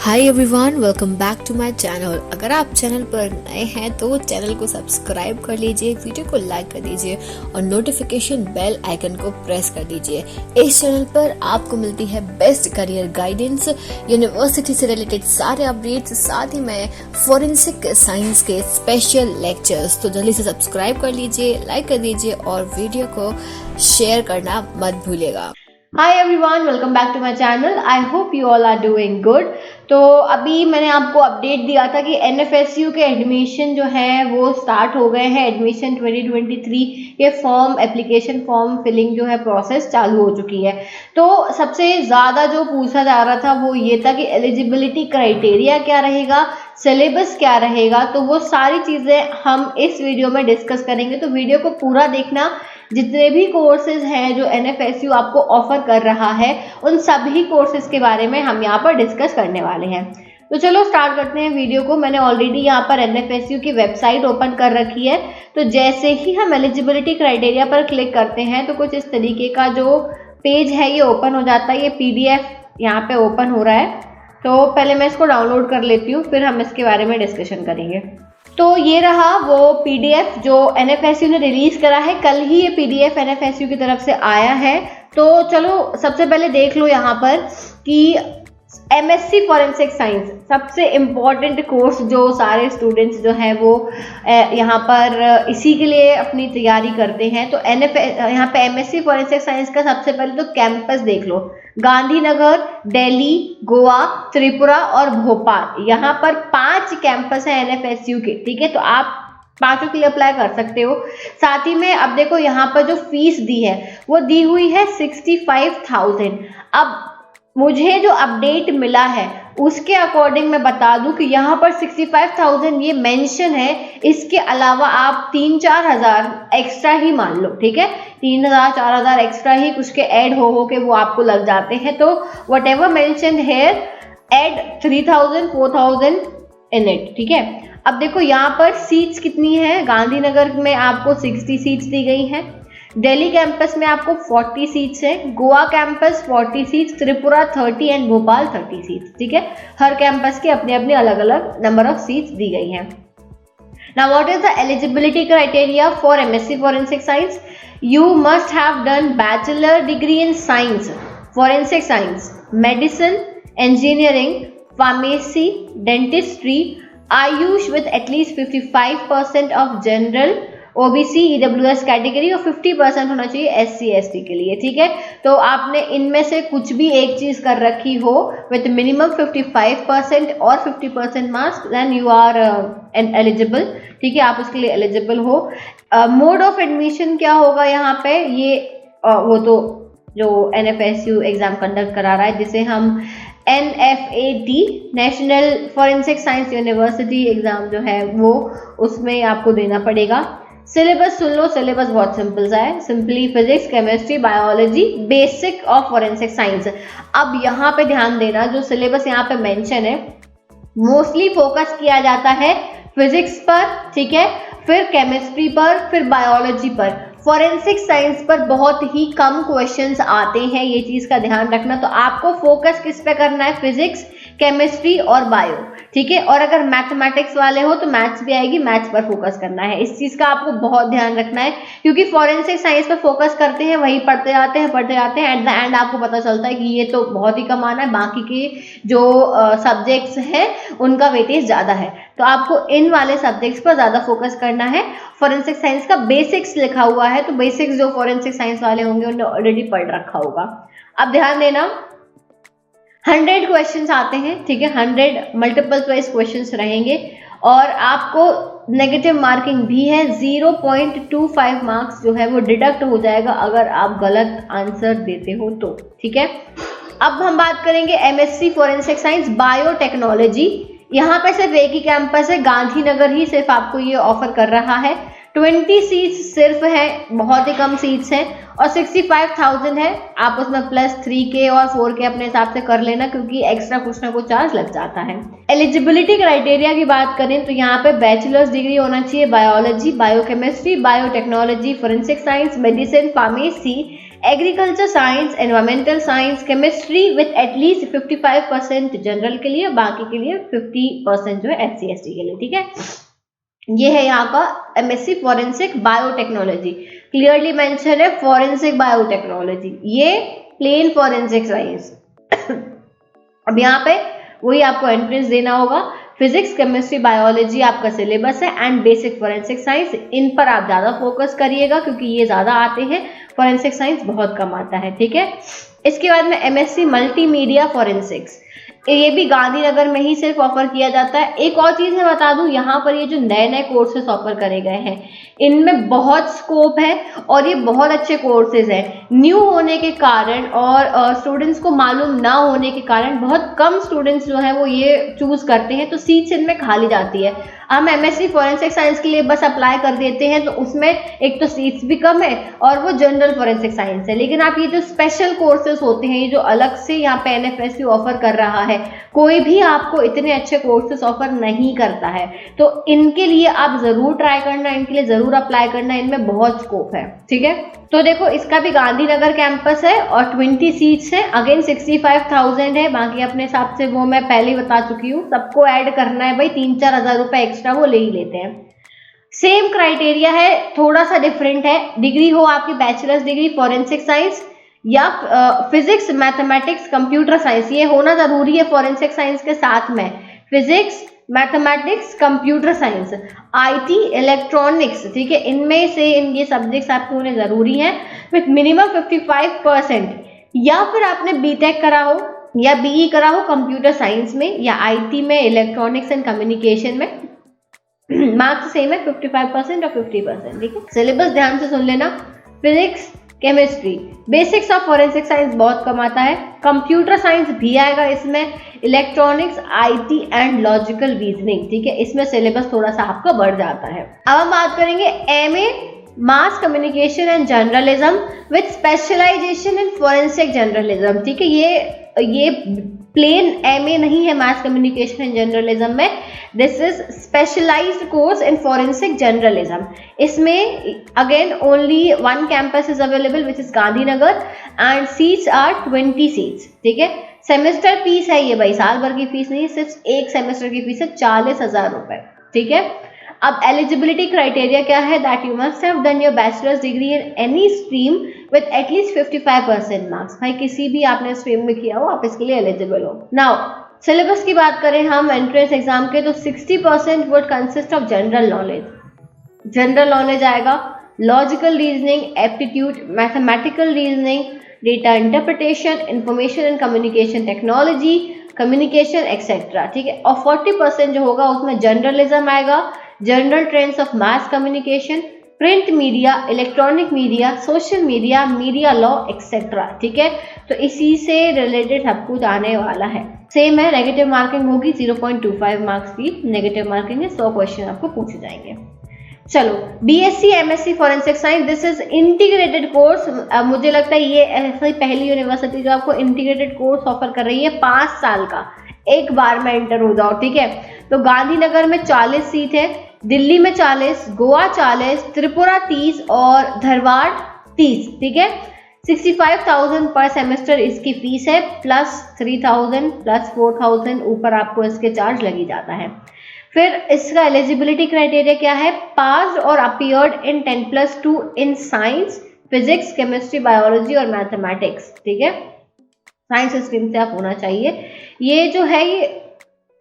Hi everyone, welcome back to my channel. अगर आप channel पर नए हैं तो चैनल को सब्सक्राइब कर लीजिए, वीडियो को लाइक कर दीजिए और नोटिफिकेशन बेल आइकन को प्रेस कर दीजिए। इस चैनल पर आपको मिलती है बेस्ट करियर गाइडेंस, यूनिवर्सिटी से रिलेटेड सारे अपडेट्स, साथ ही में फॉरेंसिक साइंस के स्पेशल लेक्चर्स। तो जल्दी से सब्सक्राइब कर लीजिए, लाइक कर दीजिए और वीडियो को शेयर करना मत भूलिएगा। Hi everyone, welcome back to my channel. I hope you all are doing good. तो अभी मैंने आपको अपडेट दिया था कि एनएफएसयू के एडमिशन जो है वो स्टार्ट हो गए हैं। एडमिशन 2023 के फॉर्म एप्लीकेशन फॉर्म फिलिंग जो है प्रोसेस चालू हो चुकी है। तो सबसे ज़्यादा जो पूछा जा रहा था वो ये था कि एलिजिबिलिटी क्राइटेरिया क्या रहेगा, सिलेबस क्या रहेगा। तो वो सारी चीज़ें हम इस वीडियो में डिस्कस करेंगे, तो वीडियो को पूरा देखना। जितने भी कोर्सेज हैं जो एनएफएसयू आपको ऑफर कर रहा है उन सभी कोर्सेज के बारे में हम यहाँ पर डिस्कस करने वाले हैं। तो चलो स्टार्ट करते हैं वीडियो को। मैंने ऑलरेडी यहाँ पर एनएफएसयू की वेबसाइट ओपन कर रखी है। तो जैसे ही हम एलिजिबिलिटी क्राइटेरिया पर क्लिक करते हैं तो कुछ इस तरीके का जो पेज है ये ओपन हो जाता है। ये पीडीएफ यहाँ पे ओपन हो रहा है। तो पहले मैं इसको डाउनलोड कर लेती हूँ, फिर हम इसके बारे में डिस्कशन करेंगे। तो ये रहा वो पीडीएफ जो एनएफएसयू ने रिलीज करा है। कल ही ये पीडीएफ एनएफएसयू की तरफ से आया है। तो चलो सबसे पहले देख लो यहाँ पर कि एमएससी फॉरेंसिक साइंस सबसे इम्पॉर्टेंट कोर्स जो सारे स्टूडेंट्स जो हैं वो यहाँ पर इसी के लिए अपनी तैयारी करते हैं। तो यहाँ पे एमएससी फॉरेंसिक साइंस का सबसे पहले तो कैंपस देख लो। गांधीनगर, दिल्ली, गोवा, त्रिपुरा और भोपाल, यहाँ पर 5 कैंपस हैं एनएफएसयू के। ठीक है, तो आप 5 के लिए अप्लाई कर सकते हो। साथ ही में अब देखो यहाँ पर जो फीस दी है वो दी हुई है 65,000। अब मुझे जो अपडेट मिला है उसके अकॉर्डिंग मैं बता दूं कि यहाँ पर 65,000 ये मेंशन है। इसके अलावा आप 3-4 हज़ार एक्स्ट्रा ही मान लो। ठीक है, 3,000-4 हज़ार एक्स्ट्रा ही कुछ के ऐड हो के वो आपको लग जाते हैं। तो whatever mention here add 3,000-4,000 in it. ठीक है, अब देखो यहाँ पर सीट्स कितनी है। गांधीनगर में आपको 60 सीट्स दी गई हैं, दिल्ली कैंपस में आपको 40 सीट्स है, Goa campus 40 seats, Tripura 30 and Bhopal 30 seats. ठीक है, हर कैंपस के अपने अपने अलग अलग नंबर ऑफ सीट्स दी गई हैं। Now what is the eligibility criteria for MSc Forensic Science? You must have done bachelor degree in science, forensic science, medicine, engineering, pharmacy, dentistry, Ayush with at least 55% of general, OBC, EWS category और 50% होना चाहिए SC ST के लिए। ठीक है, तो आपने इनमें से कुछ भी एक चीज कर रखी हो विथ मिनिमम 55% और 50% marks, then you are eligible. ठीक है, आप उसके लिए एलिजिबल हो। मोड ऑफ एडमिशन क्या होगा यहाँ पे, ये वो तो जो एनएफएसयू एग्जाम कंडक्ट करा रहा है जिसे हम NFAT national forensic science university exam जो है वो उसमें आपको देना पड़ेगा। सिलेबस सुन लो, सिलेबस बहुत सिंपल सा है। Simply physics, chemistry, biology, basic of forensic science. अब यहाँ पे ध्यान देना, जो सिलेबस यहाँ पे मेंशन है मोस्टली फोकस किया जाता है फिजिक्स पर। ठीक है, फिर केमिस्ट्री पर, फिर बायोलॉजी पर। फॉरेंसिक साइंस पर बहुत ही कम क्वेश्चंस आते हैं, ये चीज का ध्यान रखना। तो आपको फोकस किस पे करना है, फिजिक्स, केमिस्ट्री और बायो। ठीक है, और अगर मैथमेटिक्स वाले हो तो मैथ्स भी आएगी, मैथ्स पर फोकस करना है। इस चीज का आपको बहुत ध्यान रखना है क्योंकि फॉरेंसिक साइंस पर फोकस करते हैं, वही पढ़ते जाते हैं एट द एंड आपको पता चलता है कि ये तो बहुत ही कम आना है, बाकी के जो सब्जेक्ट्स हैं उनका वेटेज ज्यादा है। तो आपको इन वाले सब्जेक्ट्स पर ज्यादा फोकस करना है। फॉरेंसिक साइंस का बेसिक्स लिखा हुआ है, तो बेसिक्स जो फॉरेंसिक साइंस वाले होंगे उन्होंने ऑलरेडी पढ़ रखा होगा। अब ध्यान देना, 100 क्वेश्चंस आते हैं। ठीक है, 100 मल्टीपल चॉइस क्वेश्चंस रहेंगे और आपको नेगेटिव मार्किंग भी है। 0.25 मार्क्स जो है वो डिडक्ट हो जाएगा अगर आप गलत आंसर देते हो तो। ठीक है, अब हम बात करेंगे एमएससी फॉरेंसिक साइंस बायोटेक्नोलॉजी। यहाँ पे सिर्फ एक ही कैंपस है, गांधीनगर ही सिर्फ आपको ये ऑफर कर रहा है। 20 सीट्स सिर्फ है, बहुत ही कम सीट्स हैं और 65,000 है। आप उसमें प्लस 3K और 4K अपने हिसाब से कर लेना क्योंकि एक्स्ट्रा कुछ ना कुछ चार्ज लग जाता है। एलिजिबिलिटी क्राइटेरिया की बात करें तो यहाँ पे बैचलर्स डिग्री होना चाहिए biology, biochemistry, biotechnology, forensic science, medicine, pharmacy agriculture science, environmental science, chemistry with at least 55% general के लिए, बाकी के लिए 50% जो है SC/ST के लिए, ठीक है। ये है यहाँ का MSc forensic biotechnology, clearly mention है फॉरेंसिक बायोटेक्नोलॉजी, ये प्लेन फॉरेंसिक साइंस। अब यहाँ पे वही आपको एंट्रेंस देना होगा। फिजिक्स, केमिस्ट्री, बायोलॉजी आपका सिलेबस है एंड बेसिक फॉरेंसिक साइंस, इन पर आप ज्यादा फोकस करिएगा क्योंकि ये ज्यादा आते हैं, फॉरेंसिक साइंस बहुत कम आता है, ठीक है। इसके बाद में MSc मल्टीमीडिया फॉरेंसिक्स, ये भी गांधीनगर में ही सिर्फ ऑफर किया जाता है। एक और चीज मैं बता दूं, यहाँ पर ये जो नए नए कोर्सेज ऑफर करे गए हैं इनमें बहुत स्कोप है और ये बहुत अच्छे कोर्सेज हैं। न्यू होने के कारण और स्टूडेंट्स को मालूम ना होने के कारण बहुत कम स्टूडेंट्स जो है वो ये चूज करते हैं, तो सीट्स इनमें खाली जाती है। हम MSc फॉरेंसिक साइंस के लिए बस अप्लाई कर देते हैं तो उसमें एक तो सीट्स भी कम है और वो जनरल फॉरेंसिक साइंस है। लेकिन आप ये जो स्पेशल कोर्सेज होते हैं, ये जो अलग से यहाँ पे NFSU ऑफर कर रहा है, कोई भी आपको इतने अच्छे कोर्सेज ऑफर नहीं करता है, तो इनके लिए आप जरूर ट्राई करना, इनके लिए जरूर अप्लाई करना, इनमें बहुत स्कोप है, ठीक है। तो देखो इसका भी गांधीनगर कैंपस है और 20 सीट्स हैं, अगेन 65,000 है, बाकी अपने हिसाब से वो मैं पहले ही बता चुकी हूँ। सबको ऐड करना है भाई, 3-4 हजार रुपए एक्स्ट्रा वो ले ही लेते हैं। सेम क्राइटेरिया है, थोड़ा सा डिफरेंट है। डिग्री हो आपकी बैचलर्स डिग्री फॉरेंसिक साइंस या फिजिक्स, मैथमेटिक्स, कंप्यूटर साइंस, ये होना जरूरी है फॉरेंसिक साइंस के साथ में। Physics, mathematics, computer science, IT, electronics, ठीक है, इनमें से ये सब्जेक्ट्स आपके होने जरूरी हैं विथ मिनिमम 55%। या फिर आपने BTech करा हो या BE करा हो कंप्यूटर साइंस में या IT में, इलेक्ट्रॉनिक्स एंड कम्युनिकेशन में, मार्क्स सेम है 55% और 50%, ठीक है। सिलेबस ध्यान से सुन लेना। Physics, chemistry, basics of forensic science बहुत कम आता है, कंप्यूटर साइंस भी आएगा इसमें, electronics, IT and logical reasoning, ठीक है, इसमें सिलेबस थोड़ा सा आपका बढ़ जाता है। अब हम बात करेंगे MA mass communication and journalism with specialisation in forensic journalism, ठीक है। ये प्लेन MA नहीं है मास कम्युनिकेशन एंड जर्नलिज्म में, this is specialised course in forensic journalism. इसमें again only one campus is available which is Gandhinagar and seats are 20 seats, ठीक है। Semester fees है ये भाई, साल भर की फीस नहीं है, सिर्फ एक सेमेस्टर की फीस है 40,000 रुपए, ठीक है। अब एलिजिबिलिटी क्राइटेरिया क्या है, that you must have done your bachelors degree in any stream with at least 55% marks, भाई किसी भी आपने स्ट्रीम में किया हो आप इसके लिए एलिजिबल हो। नाउ सिलेबस की बात करें हम एंट्रेंस एग्जाम के, तो 60% would consist of general knowledge, general knowledge आएगा, logical reasoning, aptitude, mathematical reasoning, data interpretation, information and communication technology, communication etcetera, ठीक है। और 40% जो होगा उसमें जर्नलिज्म आएगा, general trends of mass communication, print media, electronic media, social media, media law etcetera, ठीक है। तो इसी से रिलेटेड सब कुछ आने वाला है। सेम है, नेगेटिव मार्किंग होगी 0.25 मार्क्स की नेगेटिव मार्किंग है, 100 क्वेश्चन आपको पूछे जाएंगे। चलो BSc MSc forensic science, this is integrated course. मुझे लगता है ये ऐसी पहली यूनिवर्सिटी जो आपको इंटीग्रेटेड कोर्स ऑफर कर रही है, 5 साल का, एक बार में एंटर हो जाओ, ठीक है। तो गांधीनगर में 40 सीट है, दिल्ली में 40, गोवा 40, त्रिपुरा 30 और धारवाड़ 30, ठीक है। 65,000 पर सेमेस्टर इसकी फीस है, प्लस 3,000 प्लस 4,000 ऊपर आपको इसके चार्ज लगी जाता है। फिर इसका एलिजिबिलिटी क्राइटेरिया क्या है, पास और appeared in 10+2 in science, physics, chemistry, biology और मैथमेटिक्स, ठीक है। साइंस स्ट्रीम से आप होना चाहिए। ये जो है ये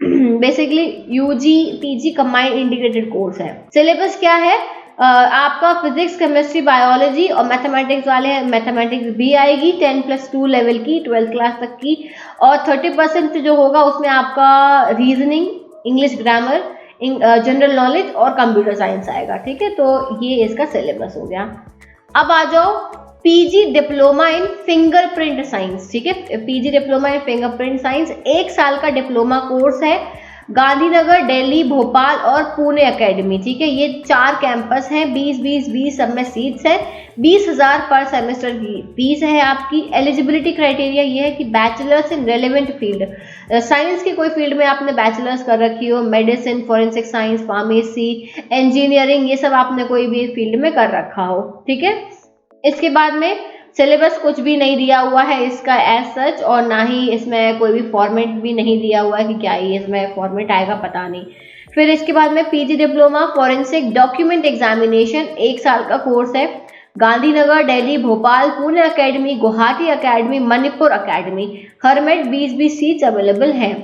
basically UG PG combined integrated course है। सिलेबस क्या है, आपका फिजिक्स, केमिस्ट्री, बायोलॉजी और मैथमेटिक्स वाले हैं, मैथमेटिक्स भी आएगी 10+2 लेवल की, 12th क्लास तक की, और 30% जो होगा उसमें आपका reasoning, English grammar, general knowledge और कंप्यूटर साइंस आएगा, ठीक है। तो ये इसका सिलेबस हो गया। अब आ जाओ PG डिप्लोमा इन फिंगरप्रिंट साइंस, ठीक है। PG डिप्लोमा इन फिंगरप्रिंट साइंस 1 साल का डिप्लोमा कोर्स है, गांधीनगर, दिल्ली, भोपाल और पुणे एकेडमी, ठीक है। ये 4 कैंपस हैं, 20 सब में सीट्स है, 20,000 पर सेमेस्टर की फीस है आपकी। एलिजिबिलिटी क्राइटेरिया ये है कि bachelors in relevant field, science की कोई फील्ड में आपने बैचलर्स कर रखी हो, medicine, forensic science, pharmacy, engineering, ये सब आपने कोई भी फील्ड में कर रखा हो, ठीक है। इसके बाद में सिलेबस कुछ भी नहीं दिया हुआ है इसका एज सच, और ना ही इसमें कोई भी फॉर्मेट भी नहीं दिया हुआ है कि क्या ही इसमें फॉर्मेट आएगा, पता नहीं। फिर इसके बाद में PG diploma forensic document examination, 1 साल का कोर्स है। Gandhinagar, Delhi, Bhopal, Pune academy, Guwahati academy, Manipur academy, हर में 20-20 सीट्स अवेलेबल हैं।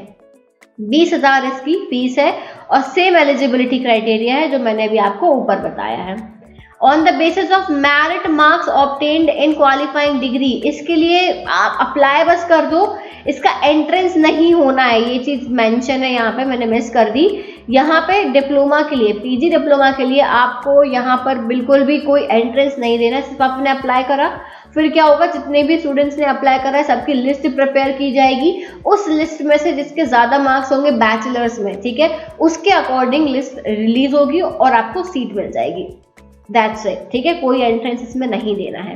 20,000 इसकी फीस है और सेम एलिजिबिलिटी क्राइटेरिया है जो मैंने अभी आपको ऊपर बताया है। On the basis of merit marks obtained in qualifying degree, इसके लिए आप अप्लाई बस कर दो, इसका एंट्रेंस नहीं होना है, ये चीज मेंशन है यहाँ पे, मैंने मिस कर दी। यहाँ पे डिप्लोमा के लिए, पीजी डिप्लोमा के लिए आपको यहाँ पर बिल्कुल भी कोई एंट्रेंस नहीं देना, सिर्फ आपने अप्लाई करा। फिर क्या होगा, जितने भी स्टूडेंट्स ने अप्लाई करा है सबकी लिस्ट प्रिपेयर की जाएगी, उस लिस्ट में से जिसके ज्यादा मार्क्स होंगे बैचलर्स में, ठीक है, उसके अकॉर्डिंग लिस्ट रिलीज होगी और आपको सीट मिल जाएगी। दैट्स इट, ठीक है, कोई एंट्रेंस इसमें नहीं देना है।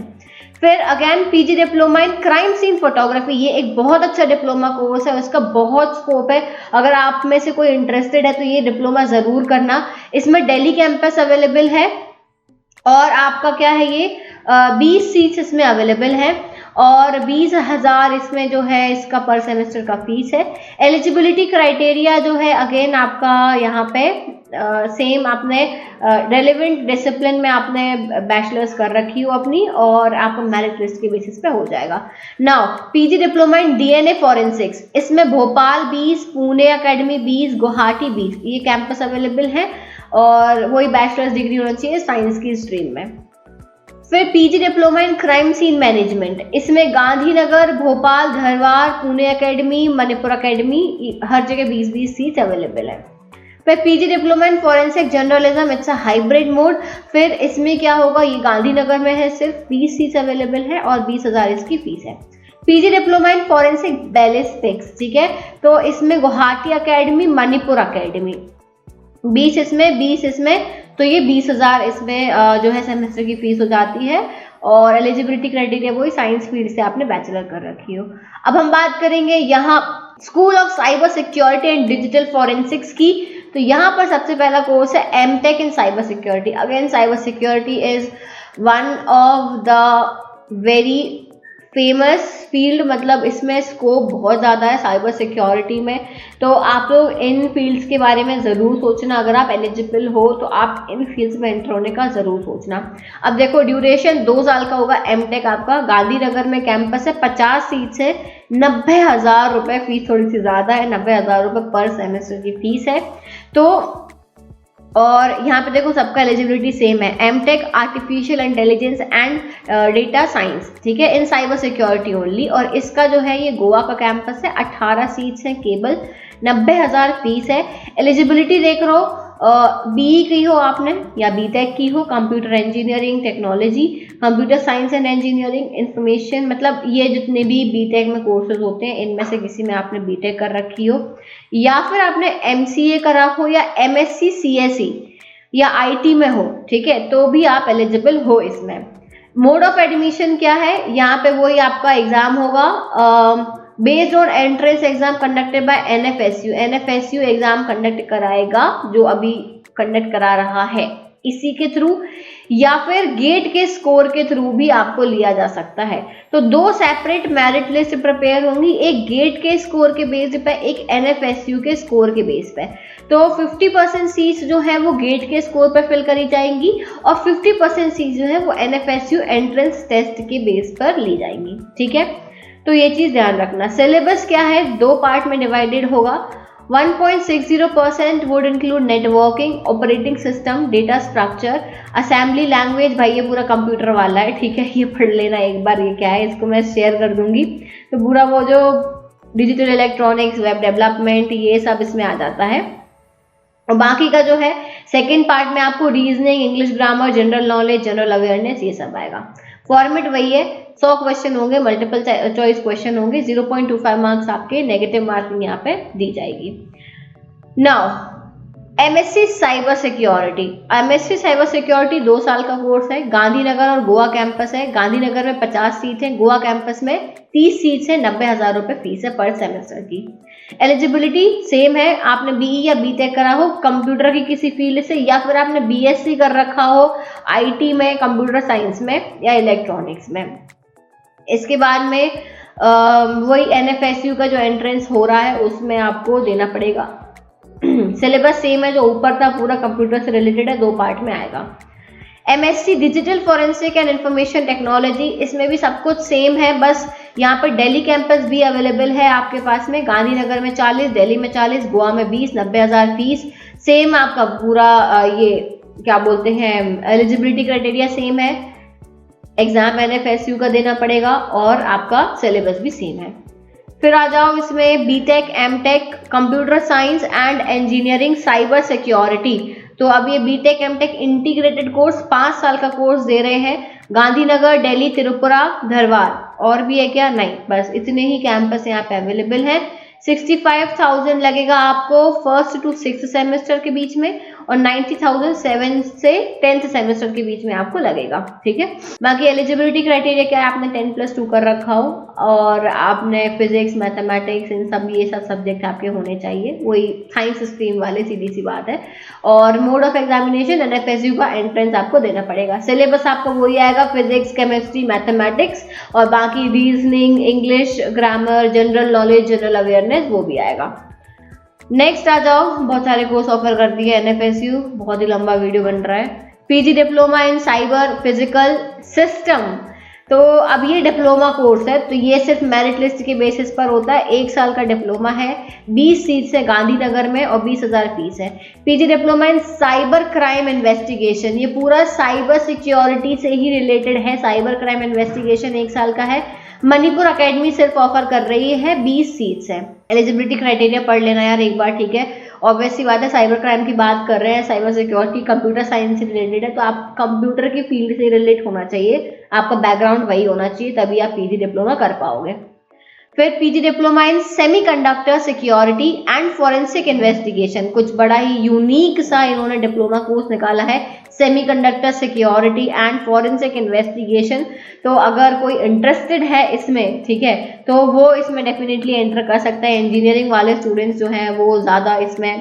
फिर again PG diploma in crime scene photography, ये एक बहुत अच्छा डिप्लोमा कोर्स है, उसका बहुत स्कोप है। अगर आप में से कोई इंटरेस्टेड है तो ये डिप्लोमा जरूर करना। इसमें दिल्ली कैंपस अवेलेबल है और आपका क्या है, ये 20 सीट्स इसमें अवेलेबल है और 20,000 इसमें जो है इसका पर सेमेस्टर का फीस है। एलिजिबिलिटी क्राइटेरिया जो है अगेन आपका यहाँ पे सेम, आपने रेलेवेंट डिसिप्लिन में आपने बैचलर्स कर रखी हो अपनी और आपका मेरिट लिस्ट के बेसिस पे हो जाएगा। Now PG diploma in DNA forensics, इसमें भोपाल 20, पुणे एकेडमी 20, गुवाहाटी 20, ये कैंपस अवेलेबल है और वही बैचलर्स डिग्री होना चाहिए साइंस की स्ट्रीम में। फिर PG diploma in crime scene management, इसमें गांधीनगर, भोपाल, धरवाड़, पुणे एकेडमी, मणिपुर एकेडमी, हर जगह 20-20 सीट अवेलेबल है। फिर PG diploma in forensic journalism, it's a hybrid mode. फिर इसमें क्या होगा, ये गांधीनगर में है, सिर्फ 20 सीट अवेलेबल है और 20,000 इसकी फीस है। PG diploma in forensic ballistics, ठीक है, तो इसमें गुवाहाटी एकेडमी, मणिपुर एकेडमी, 20 इसमें, 20 इसमें, तो ये 20,000 इसमें जो है सेमेस्टर की फीस हो जाती है और एलिजिबिलिटी क्राइटेरिया वही साइंस फील्ड से आपने बैचलर कर रखी हो। अब हम बात करेंगे यहाँ school of cyber security and digital forensics की, तो यहाँ पर सबसे पहला कोर्स है MTech in cyber security. Again cyber security is one of the very famous field, मतलब इसमें स्कोप बहुत ज़्यादा है साइबर सिक्योरिटी में, तो आप लोग इन फील्ड्स के बारे में ज़रूर सोचना। अगर आप एलिजिबल हो तो आप इन फील्ड्स में एंटर होने का ज़रूर सोचना। अब देखो ड्यूरेशन 2 साल का होगा एमटेक आपका। गांधीनगर में कैंपस है, 50 सीट्स है, 90,000 रुपये फीस, थोड़ी सी ज़्यादा है, 90,000 रुपये पर सेमेस्टर की फीस है। तो और यहाँ पे देखो सबका एलिजिबिलिटी सेम है, MTech artificial intelligence and data science, ठीक है, इन साइबर सिक्योरिटी ओनली। और इसका जो है ये गोवा का कैंपस है, 18 सीट्स हैं केवल, 90,000 फीस है। एलिजिबिलिटी देख रहे हो, बीई की हो आपने या बीटेक की हो, computer engineering technology, computer science and engineering, information, मतलब ये जितने भी बीटेक में कोर्सेज होते हैं इनमें से किसी में आपने बीटेक कर रखी हो, या फिर आपने एमसीए करा हो या एमएससी सीएसई या आईटी में हो, ठीक है, तो भी आप एलिजिबल हो इसमें। मोड ऑफ एडमिशन क्या है, यहाँ पे वही आपका एग्जाम होगा based on entrance exam conducted by NFSU. NFSU exam conduct कराएगा, जो अभी कंडक्ट करा रहा है, इसी के थ्रू, या फिर गेट के स्कोर के थ्रू भी आपको लिया जा सकता है। तो 2 सेपरेट मेरिट लिस्ट प्रिपेयर होंगी, एक गेट के स्कोर के बेस पे, एक एनएफएसयू के स्कोर के बेस पे। तो 50% सीट्स जो है वो गेट के स्कोर पर फिल करी जाएंगी और 50% सीट्स जो है वो एनएफएसयू एंट्रेंस टेस्ट के बेस पर ली जाएंगी, ठीक है। तो ये चीज ध्यान रखना। सिलेबस क्या है, 2 पार्ट में डिवाइडेड होगा। 1.60% would include networking, operating system, data structure, assembly language, भाई ये पूरा कंप्यूटर वाला है, ठीक है, ये पढ़ लेना एक बार, ये क्या है, इसको मैं शेयर कर दूंगी। तो पूरा वो जो डिजिटल इलेक्ट्रॉनिक्स, वेब डेवलपमेंट, ये सब इसमें आ जाता है। और बाकी का जो है सेकेंड पार्ट में आपको reasoning, English grammar, general knowledge, general awareness, ये सब आएगा। फॉर्मेट वही है, 100 क्वेश्चन होंगे, मल्टीपल चॉइस क्वेश्चन होंगे, 0.25 मार्क्स आपके नेगेटिव मार्किंग यहाँ पे दी जाएगी। Now MSc cyber security. MSc cyber security 2 साल का कोर्स है, गांधीनगर और गोवा कैंपस है। गांधीनगर में 50 सीट है, गोवा कैंपस में 30 सीट्स है, 90,000 रुपये फीस है पर सेमेस्टर की। एलिजिबिलिटी सेम है, आपने बीई या बीटेक करा हो कंप्यूटर की किसी फील्ड से, या फिर आपने बीएससी कर रखा हो आईटी में, कंप्यूटर साइंस में या इलेक्ट्रॉनिक्स में। इसके बाद में वही NFSU का जो एंट्रेंस हो रहा है उसमें आपको देना पड़ेगा। सिलेबस सेम है, जो ऊपर था पूरा कंप्यूटर से रिलेटेड है, 2 पार्ट में आएगा। MSc digital forensic and information technology, इसमें भी सब कुछ सेम है, बस यहाँ पर दिल्ली कैंपस भी अवेलेबल है आपके पास में। गांधीनगर में 40, दिल्ली में 40, गोवा में 20, 90,000 फीस। सेम आपका पूरा ये क्या बोलते हैं एलिजिबिलिटी क्राइटेरिया सेम है। एग्जाम NFSU का देना पड़ेगा और आपका सिलेबस भी सेम है। फिर आ जाओ इसमें BTech, MTech, computer science and engineering, cyber security. तो अब ये BTech, MTech इंटीग्रेटेड कोर्स 5 साल का कोर्स दे रहे हैं। गांधीनगर, दिल्ली, त्रिपुरा, धरवाड़, और भी है क्या? नहीं, बस इतने ही कैंपस यहाँ पे अवेलेबल हैं। 65,000 लगेगा आपको 1st to 6th सेमेस्टर के बीच में, और 90,000 7th से 10th सेमेस्टर के बीच में आपको लगेगा। ठीक है, बाकी एलिजिबिलिटी क्राइटेरिया क्या है, आपने 10+2 कर रखा हो और आपने फिजिक्स, मैथमेटिक्स, इन सब ये सब सब्जेक्ट आपके होने चाहिए, वही साइंस स्ट्रीम वाले, सीधी सी बात है। और मोड ऑफ एग्जामिनेशन NFSU का एंट्रेंस आपको देना पड़ेगा। सिलेबस आपका वही आएगा, फिजिक्स, केमिस्ट्री, मैथमेटिक्स, और बाकी reasoning, English, grammar, general knowledge, general awareness वो भी आएगा। नेक्स्ट आ जाओ, बहुत सारे कोर्स ऑफर करती है NFSU, बहुत ही लंबा वीडियो बन रहा है। PG diploma in cyber physical system, तो अब ये डिप्लोमा कोर्स है, तो ये सिर्फ मेरिट लिस्ट के बेसिस पर होता है। 1 साल का डिप्लोमा है, 20 सीट है गांधीनगर में और 20,000 फीस है। PG diploma in cyber crime investigation, ये पूरा साइबर सिक्योरिटी से ही रिलेटेड है। साइबर क्राइम इन्वेस्टिगेशन 1 साल का है। मणिपुर अकेडमी सिर्फ ऑफर कर रही है, 20 सीट्स है। एलिजिबिलिटी क्राइटेरिया पढ़ लेना यार एक बार, ठीक है। ऑब्वियस सी बात है, साइबर क्राइम की बात कर रहे हैं, साइबर सिक्योरिटी कंप्यूटर साइंस से रिलेटेड है, तो आप कंप्यूटर की फील्ड से रिलेट होना चाहिए, आपका बैकग्राउंड वही होना चाहिए, तभी आप PG डिप्लोमा कर पाओगे। फिर PG diploma in semiconductor security and forensic investigation, कुछ बड़ा ही यूनिक सा इन्होंने डिप्लोमा कोर्स निकाला है, semiconductor security and forensic investigation. तो अगर कोई इंटरेस्टेड है इसमें, ठीक है, तो वो इसमें डेफिनेटली एंटर कर सकता है। इंजीनियरिंग वाले स्टूडेंट्स जो हैं वो ज़्यादा इसमें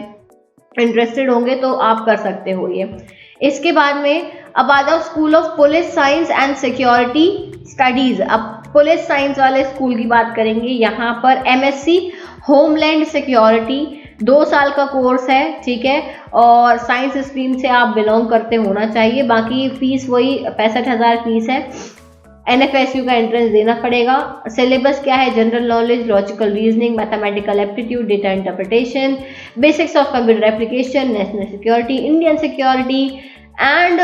इंटरेस्टेड होंगे, तो आप कर सकते हो ये। इसके बाद में अब आ जाओ school of police science and security studies. अब पुलिस साइंस वाले स्कूल की बात करेंगे। यहाँ पर MSc होमलैंड सिक्योरिटी 2 साल का कोर्स है, ठीक है, और साइंस स्ट्रीम से आप बिलोंग करते होना चाहिए। बाकी फीस वही 65,000 फीस है। NFSU का एंट्रेंस देना पड़ेगा। सिलेबस क्या है? General knowledge, logical reasoning, mathematical aptitude, data interpretation, basics of computer application, national security, Indian security and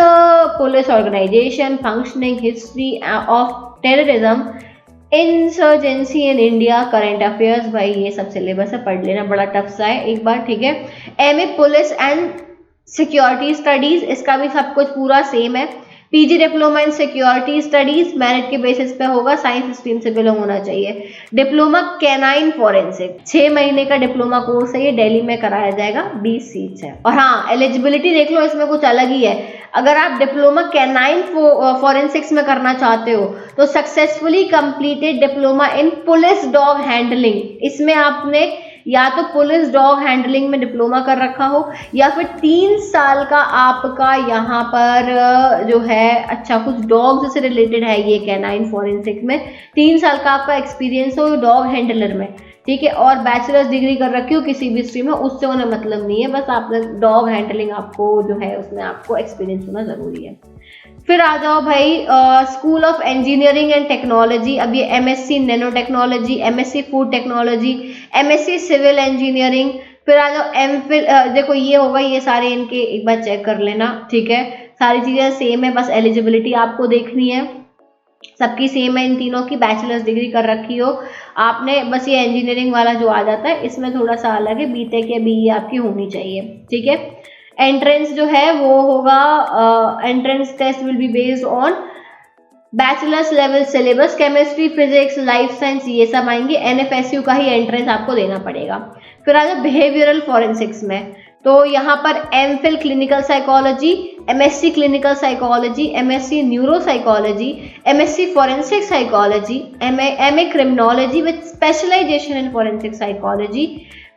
police organisation, functioning, history of terrorism, insurgency in India, current affairs. भाई ये सब syllabus है, पढ़ लेना, बड़ा टफ सा है एक बार, ठीक है। MA police and security studies, इसका भी सब कुछ पूरा सेम है। PG डिप्लोमा इन सिक्योरिटी स्टडीज मेरिट के बेसिस पे होगा, साइंस स्ट्रीम से बिलोंग होना चाहिए। डिप्लोमा कैनाइन फॉरेंसिक 6 महीने का डिप्लोमा कोर्स है, ये दिल्ली में कराया जाएगा, 20 सीट्स है। और हाँ, एलिजिबिलिटी देख लो, इसमें कुछ अलग ही है। अगर आप डिप्लोमा कैनाइन फॉरेंसिक्स में करना चाहते हो तो successfully completed diploma in police dog handling, इसमें आपने या तो पुलिस डॉग हैंडलिंग में डिप्लोमा कर रखा हो, या फिर 3 साल का आपका यहाँ पर जो है अच्छा कुछ डॉग्स से रिलेटेड है, ये कैनाइन फॉरेंसिक में 3 साल का आपका एक्सपीरियंस हो डॉग हैंडलर में, ठीक है, और बैचलर्स डिग्री कर रखी हो किसी भी स्ट्रीम में, उससे उन्हें मतलब नहीं है, बस आपने डॉग हैंडलिंग आपको जो है उसमें आपको एक्सपीरियंस होना जरूरी है। फिर आ जाओ भाई school of engineering and technology. अब ये MSc nano technology, MSc food technology, MSc civil engineering. फिर आ जाओ MPhil, देखो ये होगा, ये सारे इनके एक बार चेक कर लेना, ठीक है, सारी चीज़ें सेम है, बस एलिजिबिलिटी आपको देखनी है, सबकी सेम है। इन तीनों की बैचलर्स डिग्री कर रखी हो आपने, बस ये इंजीनियरिंग वाला जो आ जाता है इसमें थोड़ा सा अलग है, BTech या BE आपकी होनी चाहिए, ठीक है। एंट्रेंस जो है वो होगा, entrance test will be based on bachelor's level syllabus, chemistry, physics, life science, ये सब आएंगे। NFSU का ही एंट्रेंस आपको देना पड़ेगा। फिर आ जाओ बिहेवियरल फॉरेंसिक्स में, तो यहाँ पर MPhil clinical psychology, MSc clinical psychology, MSc neuropsychology, MSc forensic psychology, MA criminology with specialisation in forensic psychology,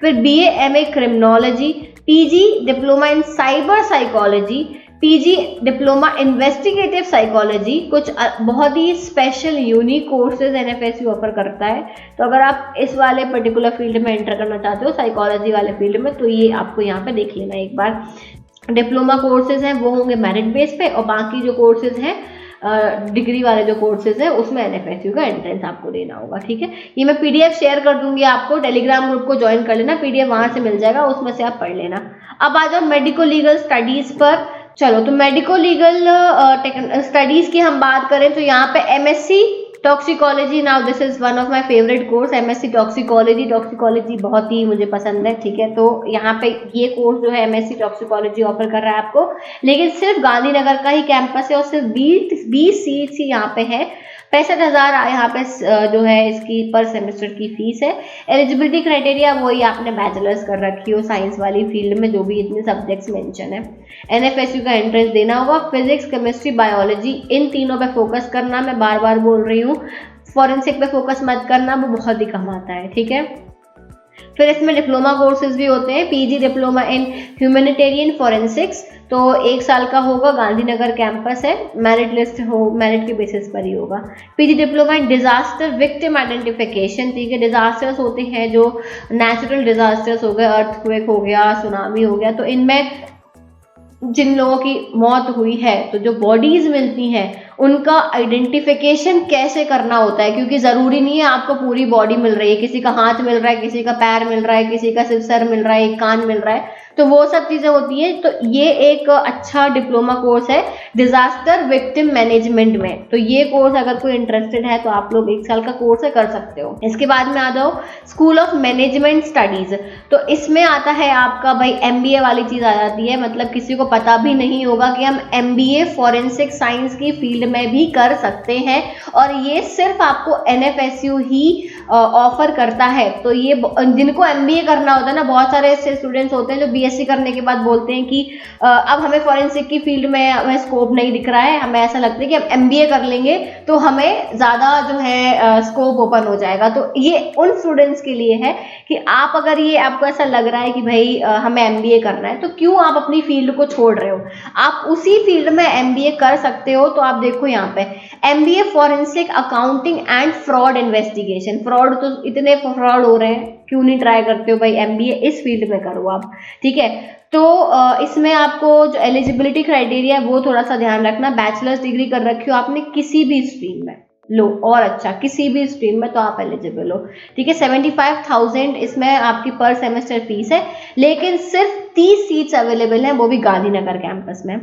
फिर BA MA criminology, PG diploma in cyber psychology, PG diploma investigative psychology, कुछ बहुत ही special unique courses NFSU offer करता है। तो अगर आप इस वाले पर्टिकुलर फील्ड में एंटर करना चाहते हो, साइकोलॉजी वाले फील्ड में, तो ये आपको यहाँ पे देख लेना एक बार। डिप्लोमा कोर्सेज हैं वो होंगे मेरिट बेस पे, और बाकी जो कोर्सेज हैं डिग्री वाले जो कोर्सेज हैं उसमें एनएफएसयू का एंट्रेंस आपको देना होगा। ठीक है, ये मैं पीडीएफ शेयर कर दूंगी आपको, टेलीग्राम ग्रुप को ज्वाइन कर लेना, पीडीएफ वहां से मिल जाएगा, उसमें से आप पढ़ लेना। अब आ जाओ मेडिको लीगल स्टडीज पर। चलो, तो मेडिको लीगल स्टडीज की हम बात करें तो यहाँ पे MSc toxicology, now this is one of my favourite course, MSc toxicology बहुत ही मुझे पसंद है। ठीक है, तो यहाँ पे ये कोर्स जो है एमएससी टॉक्सिकोलॉजी ऑफर कर रहा है आपको, लेकिन सिर्फ गांधीनगर का ही कैंपस है और सिर्फ 20 सीट्स ही यहाँ पे है। 65,000 यहाँ पे जो है इसकी पर सेमेस्टर की फीस है। एलिजिबिलिटी क्राइटेरिया वही आपने बैचलर्स कर रखी हो साइंस वाली फील्ड में, जो भी इतने सब्जेक्ट्स मेंशन है। एनएफएसयू का एंट्रेंस देना होगा। फिजिक्स, केमिस्ट्री, बायोलॉजी, इन तीनों पे फोकस करना, मैं बार बार बोल रही हूँ, फॉरेंसिक पे फोकस मत करना, वो बहुत ही कम आता है। ठीक है, फिर इसमें डिप्लोमा कोर्सेज भी होते हैं। पीजी डिप्लोमा इन ह्यूमैनिटेरियन फॉरेंसिक्स, तो 1 साल का होगा, गांधीनगर कैंपस है, मेरिट लिस्ट हो, मेरिट के बेसिस पर ही होगा। PG diploma in disaster victim identification, ठीक है, डिजास्टर्स होते हैं जो नेचुरल डिजास्टर्स हो गए, अर्थक्वेक हो गया, सुनामी हो गया, तो इनमें जिन लोगों की मौत हुई है तो जो बॉडीज मिलती हैं उनका आइडेंटिफिकेशन कैसे करना होता है, क्योंकि जरूरी नहीं है आपको पूरी बॉडी मिल रही है, किसी का हाथ मिल रहा है, किसी का पैर मिल रहा है, किसी का सिर्फ सर मिल रहा है, एक कान मिल रहा है, तो वो सब चीजें होती हैं। तो ये एक अच्छा डिप्लोमा कोर्स है डिजास्टर विक्टिम मैनेजमेंट में, तो ये कोर्स अगर कोई इंटरेस्टेड है तो आप लोग 1 साल का कोर्स है, कर सकते हो। इसके बाद में आ जाओ स्कूल ऑफ मैनेजमेंट स्टडीज, तो इसमें आता है आपका भाई एमबीए वाली चीज आ जाती है, मतलब किसी को पता भी नहीं होगा कि हम एमबीए फॉरेंसिक साइंस की फील्ड में भी कर सकते हैं, और ये सिर्फ आपको एनएफएसयू ही ऑफर करता है। तो ये जिनको एमबीए करना होता है ना, बहुत सारे ऐसे स्टूडेंट्स होते हैं जो बीएससी करने के बाद बोलते हैं कि अब हमें फॉरेंसिक की फील्ड में हमें स्कोप नहीं दिख रहा है, हमें ऐसा लगता है कि हम एमबीए कर लेंगे तो हमें ज़्यादा जो है स्कोप ओपन हो जाएगा। तो ये उन स्टूडेंट्स के लिए है कि आप अगर ये आपको ऐसा लग रहा है कि भाई हमें एमबीए करना है, तो क्यों आप अपनी फील्ड को छोड़ रहे हो, आप उसी फील्ड में एमबीए कर सकते हो। तो आप देखो यहाँ पे MBA forensic accounting and fraud investigation, fraud तो इतने फ्रॉड हो रहे हैं, क्यों नहीं ट्राई करते हो भाई एमबीए इस फील्ड में करो आप। ठीक है, तो इसमें आपको जो एलिजिबिलिटी क्राइटेरिया है वो थोड़ा सा ध्यान रखना, बैचलर्स डिग्री कर रखी हो आपने किसी भी स्ट्रीम में लो, और अच्छा किसी भी स्ट्रीम में, तो आप एलिजिबल हो। ठीक है, 75,000 इसमें आपकी पर सेमेस्टर फीस है, लेकिन सिर्फ 30 सीट्स अवेलेबल हैं, वो भी गांधीनगर कैंपस में।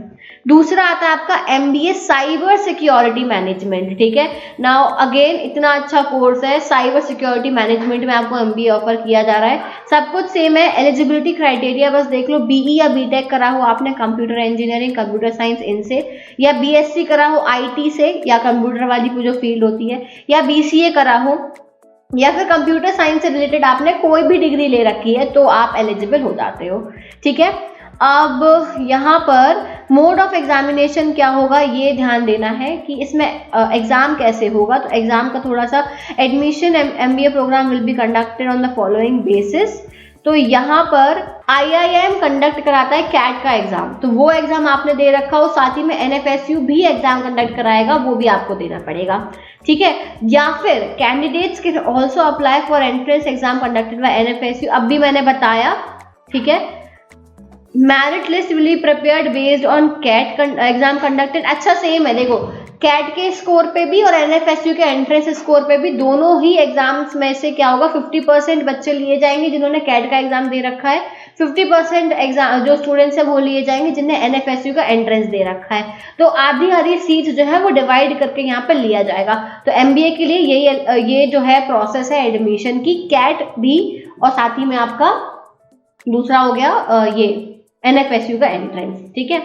दूसरा आता है आपका एमबीए साइबर सिक्योरिटी मैनेजमेंट। ठीक है, नाउ अगेन इतना अच्छा कोर्स है, साइबर सिक्योरिटी मैनेजमेंट में आपको एमबीए ऑफर किया जा रहा है, सब कुछ सेम है। एलिजिबिलिटी क्राइटेरिया बस देख लो, बीई या बीटेक करा हो आपने कंप्यूटर इंजीनियरिंग, कंप्यूटर साइंस इनसे, या बीएससी करा हो आईटी से या कंप्यूटर वाली जो फील्ड होती है, या बीसीए करा हो, या फिर कंप्यूटर साइंस से रिलेटेड आपने कोई भी डिग्री ले रखी है, तो आप एलिजिबल हो जाते हो। ठीक है, अब यहाँ पर मोड ऑफ एग्जामिनेशन क्या होगा ये ध्यान देना है कि इसमें एग्जाम कैसे होगा। तो एग्जाम का थोड़ा सा, admission MBA programme will be conducted on the following basis. तो यहाँ पर आईआईएम कंडक्ट कराता है कैट का एग्जाम, तो वो एग्जाम आपने दे रखा हो, साथ ही में एनएफएसयू भी एग्जाम कंडक्ट कराएगा, वो भी आपको देना पड़ेगा। ठीक है, या फिर candidates can also apply for entrance exam conducted by NFSU, अब भी मैंने बताया। ठीक है, merit list will be prepared based on CAT exam conducted, अच्छा सेम है, देखो कैट के स्कोर पे भी और एनएफएसयू के एंट्रेंस स्कोर पे भी, दोनों ही एग्जाम्स में से क्या होगा 50% बच्चे लिए जाएंगे जिन्होंने कैट का एग्जाम दे रखा है, 50% एग्जाम जो स्टूडेंट्स है वो लिए जाएंगे जिन्हें एनएफएसयू का एंट्रेंस दे रखा है। तो आधी आधी सीट जो है वो डिवाइड करके यहाँ पे लिया जाएगा। तो एमबीए के लिए ये जो है प्रोसेस है एडमिशन की, कैट भी और साथ ही में आपका दूसरा हो गया ये एनएफएसयू का एंट्रेंस। ठीक है,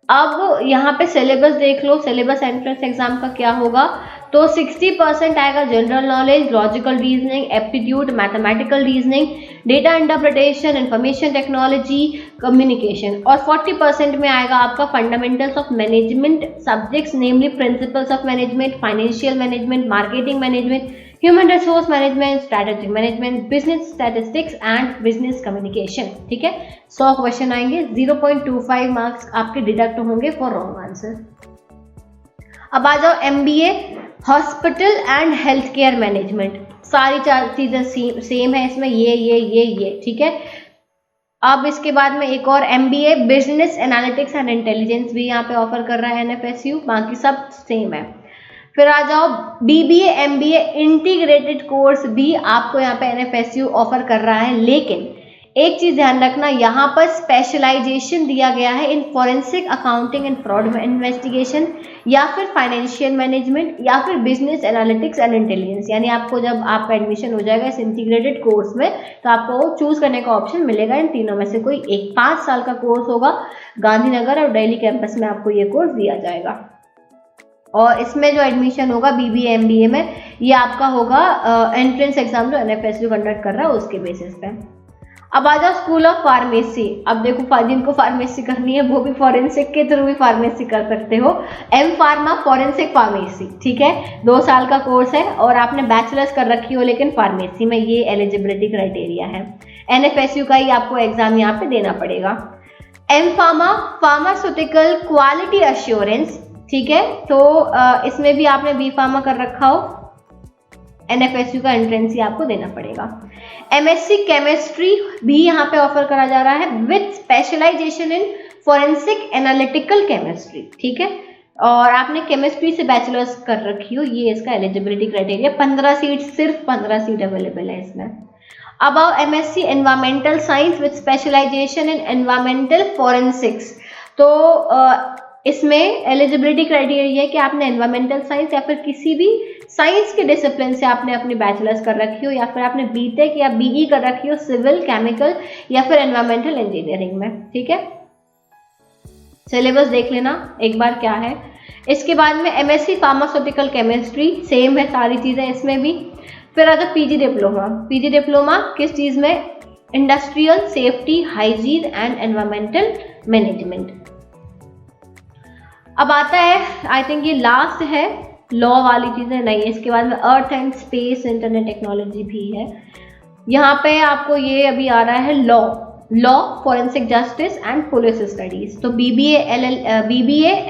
अब यहाँ पे सिलेबस देख लो, सिलेबस एंट्रेंस एग्जाम का क्या होगा। तो 60% आएगा general knowledge, logical reasoning, aptitude, mathematical reasoning, data interpretation, information technology, communication, और 40% में आएगा आपका fundamentals of management subjects, namely principles of management, financial management, marketing management, human resource management, strategic management, business statistics and business communication. ठीक है, 100 question आएंगे, 0.25 marks आपके deduct होंगे for wrong answer. अब आ जाओ MBA hospital and health care management. सारी 4 चीजें same है इसमें, ये ठीक है। अब इसके बाद में एक और MBA business analytics and intelligence भी यहाँ पे ऑफर कर रहा है NFSU, बाकी सब सेम है। फिर आ जाओ BBA MBA इंटीग्रेटेड कोर्स भी आपको यहाँ पे NFSU ऑफर कर रहा है, लेकिन एक चीज ध्यान रखना, यहाँ पर स्पेशलाइजेशन दिया गया है in forensic accounting and fraud investigation, या फिर फाइनेंशियल मैनेजमेंट, या फिर बिजनेस एनालिटिक्स एंड इंटेलिजेंस। यानी आपको जब आपका एडमिशन हो जाएगा इस इंटीग्रेटेड कोर्स में, तो आपको चूज करने का ऑप्शन मिलेगा इन तीनों में से कोई एक। 5 साल का कोर्स होगा, गांधीनगर और दिल्ली कैंपस में आपको ये कोर्स दिया जाएगा। और इसमें जो एडमिशन होगा BBA MBA में, ये आपका होगा एंट्रेंस एग्जाम जो NFSU कंडक्ट कर रहा है उसके बेसिस पे। अब आ जाओ स्कूल ऑफ फार्मेसी। अब देखो, जिनको फार्मेसी करनी है वो भी फॉरेंसिक के थ्रू भी फार्मेसी कर सकते हो। M Pharma फॉरेंसिक फार्मेसी, ठीक है, 2 साल का कोर्स है और आपने बैचलर्स कर रखी हो लेकिन फार्मेसी में, ये एलिजिबिलिटी क्राइटेरिया है। NFSU का ही आपको एग्जाम यहाँ पे देना पड़ेगा। M Pharma pharmaceutical quality assurance, ठीक है, तो इसमें भी आपने B Pharma कर रखा हो, NFSU का एंट्रेंस ही आपको देना पड़ेगा। MSc केमिस्ट्री भी यहाँ पे ऑफर करा जा रहा है with specialisation in forensic analytical chemistry, ठीक है, और आपने केमिस्ट्री से बैचलर्स कर रखी हो, ये इसका एलिजिबिलिटी क्राइटेरिया। 15 सीट, सिर्फ 15 सीट अवेलेबल है इसमें। अब आओ MSc environmental science with specialisation in environmental forensics. तो इसमें एलिजिबिलिटी क्राइटेरिया है कि आपने एनवायरमेंटल साइंस या फिर किसी भी साइंस के डिसिप्लिन से आपने अपनी बैचलर्स कर रखी हो, या फिर आपने BTech या BE कर रखी हो सिविल, केमिकल या फिर एनवायरमेंटल इंजीनियरिंग में, ठीक है। सिलेबस देख लेना एक बार क्या है। इसके बाद में MSc फार्मास्यूटिकल केमिस्ट्री, सेम है सारी चीजें इसमें भी। फिर आता PG डिप्लोमा। PG डिप्लोमा किस चीज में? Industrial safety, hygiene and environmental management. अब आता है, आई थिंक ये लास्ट है, लॉ वाली चीजें नहीं है। इसके बाद में earth and space internet technology भी है। यहाँ पे आपको ये अभी आ रहा है law forensic justice and police studies. तो BBA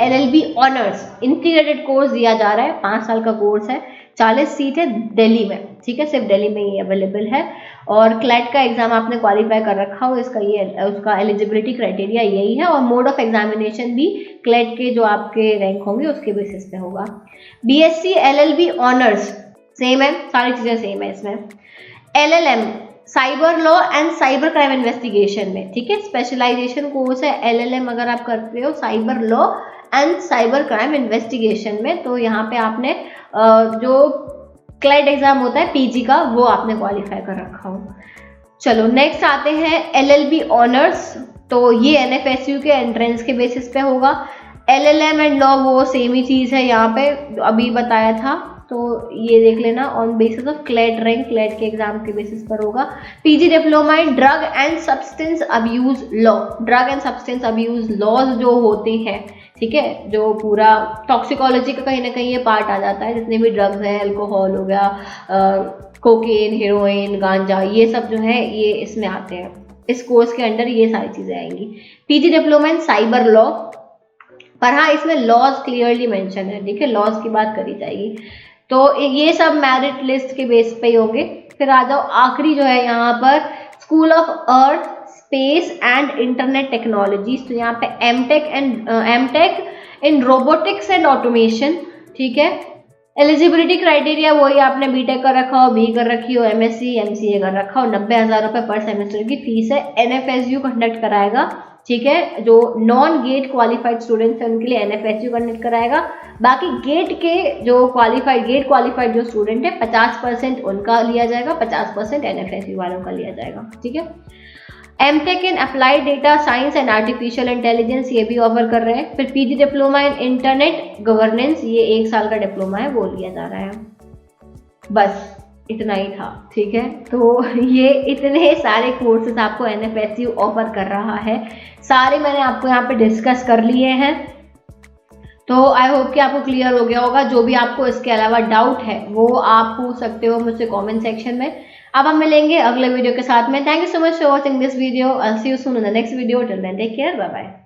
LLB honours integrated course दिया जा रहा है, 5 साल का कोर्स है, 40 सीट है दिल्ली में, ठीक है, सिर्फ दिल्ली में ये अवेलेबल है। और क्लैट का एग्जाम आपने क्वालिफाई कर रखा हो, इसका ये उसका एलिजिबिलिटी क्राइटेरिया यही है। और मोड ऑफ एग्जामिनेशन भी क्लैट के जो आपके रैंक होंगे उसके बेसिस पे होगा। BSc LLB ऑनर्स सेम है, सारी चीजें सेम है इसमें। LLM cyber law and cyber crime investigation में, ठीक है, स्पेशलाइजेशन कोर्स है। LLM अगर आप करते हो cyber law and cyber crime investigation में, तो यहाँ पे आपने जो क्लैट एग्जाम होता है PG का, वो आपने क्वालिफाई कर रखा हो। चलो नेक्स्ट आते हैं LLB ऑनर्स। तो ये NFSU के एंट्रेंस के बेसिस पे होगा। LLM एंड लॉ वो सेम ही चीज़ है, यहाँ पे अभी बताया था, तो ये देख लेना, on basis of CLAT rank, CLAT के एग्जाम के बेसिस पर होगा। PG diploma in drug and substance abuse law. Drug and substance abuse laws जो होते हैं, ठीक है, जो पूरा टॉक्सिकोलॉजी का कहीं ना कहीं ये पार्ट आ जाता है, जितने भी ड्रग्स हैं, अल्कोहल हो गया, कोकेन, हेरोइन, गांजा, ये सब जो है ये इसमें आते हैं। इस कोर्स के अंडर ये सारी चीजें आएंगी। PG diploma in cyber law, पर हाँ इसमें लॉज क्लियरली मेंशन है, ठीक है, लॉज की बात करी जाएगी। तो ये सब मेरिट लिस्ट के बेस पे ही होंगे। फिर आ जाओ आखिरी जो है यहाँ पर, school of earth space and internet technologies. तो यहाँ पे MTech in robotics and automation, ठीक है। एलिजिबिलिटी क्राइटेरिया वही, आपने BTech कर रखा हो, BE कर रखी हो, MSc MCA कर रखा हो। 90,000 रुपये पर सेमेस्टर की फीस है। NFSU कंडक्ट कराएगा, ठीक है, जो नॉन गेट क्वालिफाइड स्टूडेंट्स हैं उनके लिए NFSU कंडक्ट कराएगा। बाकी गेट के जो क्वालिफाइड जो स्टूडेंट है 50% उनका लिया जाएगा, 50% NFSU वालों का लिया जाएगा, ठीक है। MTech in applied data science and artificial intelligence, ये भी ऑफर कर रहे हैं। फिर PG डिप्लोमा इन इंटरनेट गवर्नेंस, ये 1 साल का डिप्लोमा है, वो लिया जा रहा है। बस इतना ही था, ठीक है। तो ये इतने सारे कोर्सेज आपको NFSU ऑफर कर रहा है, सारे मैंने आपको यहाँ पे डिस्कस कर लिए हैं। तो आई होप कि आपको क्लियर हो गया होगा। जो भी आपको इसके अलावा डाउट है वो आप पूछ सकते हो मुझसे कमेंट सेक्शन में। अब हम मिलेंगे अगले वीडियो के साथ में। Thank you so much for watching this video. I see you soon in the next video. Till then take care, bye bye.